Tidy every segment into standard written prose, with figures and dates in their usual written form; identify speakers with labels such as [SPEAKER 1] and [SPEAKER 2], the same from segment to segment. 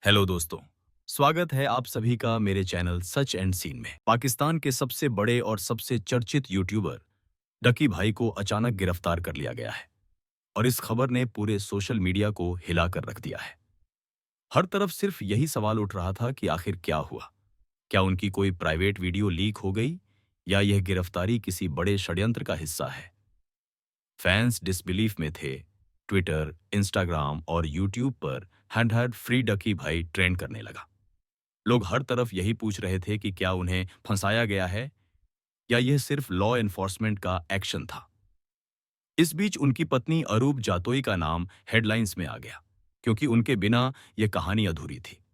[SPEAKER 1] Hello दोस्तों। स्वागत है आप सभी का मेरे चैनल सच एंड सीन में। पाकिस्तान के सबसे बड़े और सबसे चर्चित यूट्यूबर डकी भाई को अचानक गिरफ्तार कर लिया गया है और इस खबर ने पूरे सोशल मीडिया को हिला कर रख दिया है। हर तरफ सिर्फ यही सवाल उठ रहा था कि आखिर क्या हुआ। क्या उनकी कोई प्राइवेट वीडियो लीक हो गई या यह गिरफ्तारी किसी बड़े षड्यंत्र का हिस्सा है। फैंस डिसबिलीफ में थे। ट्विटर, इंस्टाग्राम और यूट्यूब पर हैंड फ्री डकी भाई ट्रेंड करने लगा। लोग हर तरफ यही पूछ रहे थे कि क्या उन्हें फंसाया गया है या यह सिर्फ लॉ एनफोर्समेंट का एक्शन था। इस बीच उनकी पत्नी अरूप जातोई का नाम हेडलाइंस में आ गया क्योंकि उनके बिना यह कहानी अधूरी थी।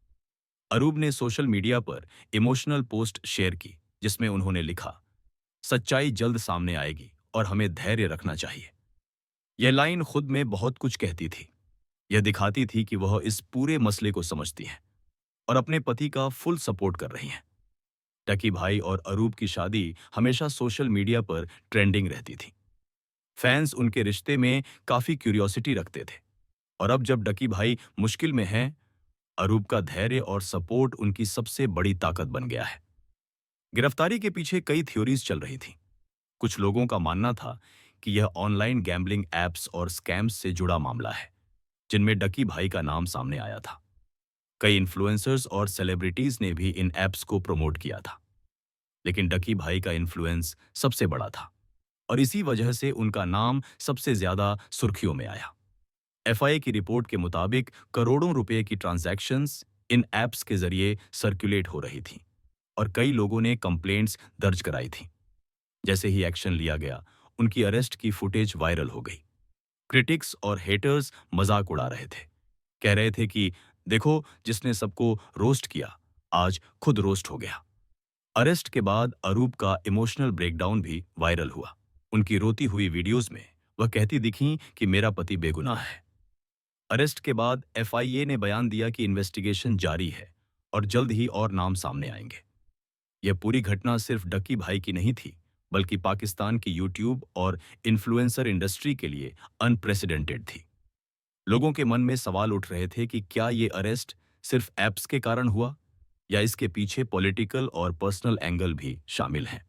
[SPEAKER 1] अरूप ने सोशल मीडिया पर इमोशनल पोस्ट शेयर की जिसमें उन्होंने लिखा, सच्चाई जल्द सामने आएगी और हमें धैर्य रखना चाहिए। यह लाइन खुद में बहुत कुछ कहती थी। यह दिखाती थी कि वह इस पूरे मसले को समझती हैं और अपने पति का फुल सपोर्ट कर रही हैं। डकी भाई और अरूप की शादी हमेशा सोशल मीडिया पर ट्रेंडिंग रहती थी। फैंस उनके रिश्ते में काफी क्यूरियोसिटी रखते थे और अब जब डकी भाई मुश्किल में हैं, अरूप का धैर्य और सपोर्ट उनकी सबसे बड़ी ताकत बन गया है। गिरफ्तारी के पीछे कई थ्योरीज चल रही थी। कुछ लोगों का मानना था कि यह ऑनलाइन गैम्बलिंग एप्स और स्कैम्स से जुड़ा मामला है, जिनमें डकी भाई का नाम सामने आया था। कई इन्फ्लुएंसर्स और सेलिब्रिटीज ने भी इन ऐप्स को प्रमोट किया था, लेकिन डकी भाई का इन्फ्लुएंस सबसे बड़ा था और इसी वजह से उनका नाम सबसे ज्यादा सुर्खियों में आया। एफआईए की रिपोर्ट के मुताबिक करोड़ों रुपए की ट्रांजैक्शंस इन ऐप्स के जरिए सर्कुलेट हो रही थी और कई लोगों ने कंप्लेंट्स दर्ज कराई थी। जैसे ही एक्शन लिया गया, उनकी अरेस्ट की फुटेज वायरल हो गई। क्रिटिक्स और हेटर्स मजाक उड़ा रहे थे। कह रहे थे कि देखो, जिसने सबको रोस्ट किया आज खुद रोस्ट हो गया। अरेस्ट के बाद अरूप का इमोशनल ब्रेकडाउन भी वायरल हुआ। उनकी रोती हुई वीडियोस में वह कहती दिखीं कि मेरा पति बेगुनाह है। अरेस्ट के बाद एफआईए ने बयान दिया कि इन्वेस्टिगेशन जारी है और जल्द ही और नाम सामने आएंगे। यह पूरी घटना सिर्फ डक्की भाई की नहीं थी, बल्कि पाकिस्तान की यूट्यूब और इन्फ्लुएंसर इंडस्ट्री के लिए अनप्रेसिडेंटेड थी। लोगों के मन में सवाल उठ रहे थे कि क्या ये अरेस्ट सिर्फ ऐप्स के कारण हुआ या इसके पीछे पॉलिटिकल और पर्सनल एंगल भी शामिल हैं।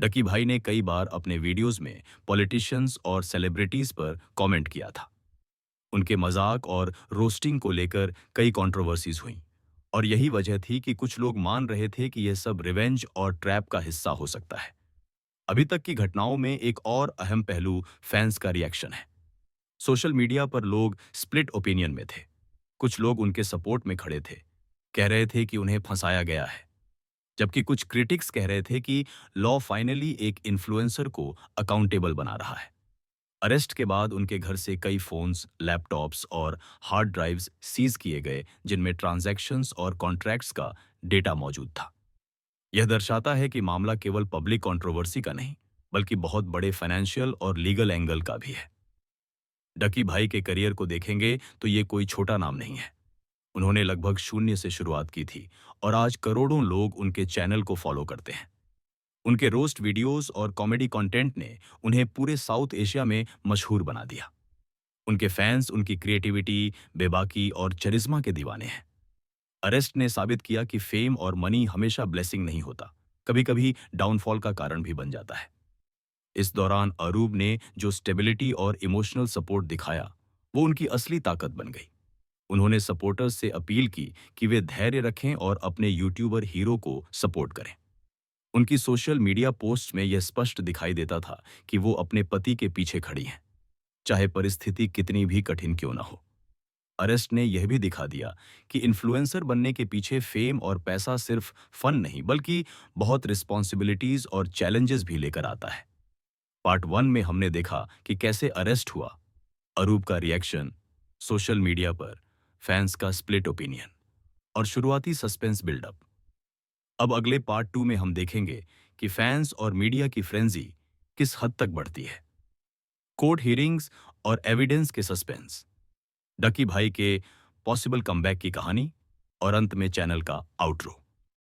[SPEAKER 1] डकी भाई ने कई बार अपने वीडियोस में पॉलिटिशियंस और सेलिब्रिटीज पर कमेंट किया था। उनके मजाक और रोस्टिंग को लेकर कई कंट्रोवर्सीज हुई और यही वजह थी कि कुछ लोग मान रहे थे कि यह सब रिवेंज और ट्रैप का हिस्सा हो सकता है। अभी तक की घटनाओं में एक और अहम पहलू फैंस का रिएक्शन है। सोशल मीडिया पर लोग स्प्लिट ओपिनियन में थे। कुछ लोग उनके सपोर्ट में खड़े थे, कह रहे थे कि उन्हें फंसाया गया है, जबकि कुछ क्रिटिक्स कह रहे थे कि लॉ फाइनली एक इन्फ्लुएंसर को अकाउंटेबल बना रहा है। अरेस्ट के बाद उनके घर से कई फोन्स, लैपटॉप्स और हार्ड ड्राइव्स सीज किए गए, जिनमें ट्रांजैक्शंस और कॉन्ट्रैक्ट्स का डेटा मौजूद था। यह दर्शाता है कि मामला केवल पब्लिक कंट्रोवर्सी का नहीं, बल्कि बहुत बड़े फाइनेंशियल और लीगल एंगल का भी है। डकी भाई के करियर को देखेंगे तो ये कोई छोटा नाम नहीं है। उन्होंने लगभग शून्य से शुरुआत की थी और आज करोड़ों लोग उनके चैनल को फॉलो करते हैं। उनके रोस्ट वीडियोस और कॉमेडी कंटेंट ने उन्हें पूरे साउथ एशिया में मशहूर बना दिया। उनके फैंस उनकी क्रिएटिविटी, बेबाकी और चरिज्मा के दीवाने हैं। अरेस्ट ने साबित किया कि फेम और मनी हमेशा ब्लेसिंग नहीं होता, कभी-कभी डाउनफॉल का कारण भी बन जाता है। इस दौरान अरूब ने जो स्टेबिलिटी और इमोशनल सपोर्ट दिखाया, वो उनकी असली ताकत बन गई। उन्होंने सपोर्टर्स से अपील की कि वे धैर्य रखें और अपने यूट्यूबर हीरो को सपोर्ट करें। उनकी सोशल मीडिया पोस्ट में यह स्पष्ट दिखाई देता था कि वो अपने पति के पीछे खड़ी हैं, चाहे परिस्थिति कितनी भी कठिन क्यों ना हो। अरेस्ट ने यह भी दिखा दिया कि इन्फ्लुएंसर बनने के पीछे फेम और पैसा सिर्फ फन नहीं, बल्कि बहुत रिस्पॉन्सिबिलिटीज और चैलेंजेस भी लेकर आता है। पार्ट 1 में हमने देखा कि कैसे अरेस्ट हुआ, अरूप का रिएक्शन, सोशल मीडिया पर फैंस का स्प्लिट ओपिनियन और शुरुआती सस्पेंस बिल्डअप। अब अगले पार्ट 2 में हम देखेंगे कि फैंस और मीडिया की फ्रेंजी किस हद तक बढ़ती है। कोर्ट हियरिंग्स और एविडेंस के सस्पेंस, डकी भाई के पॉसिबल कमबैक की कहानी और अंत में चैनल का आउटरो।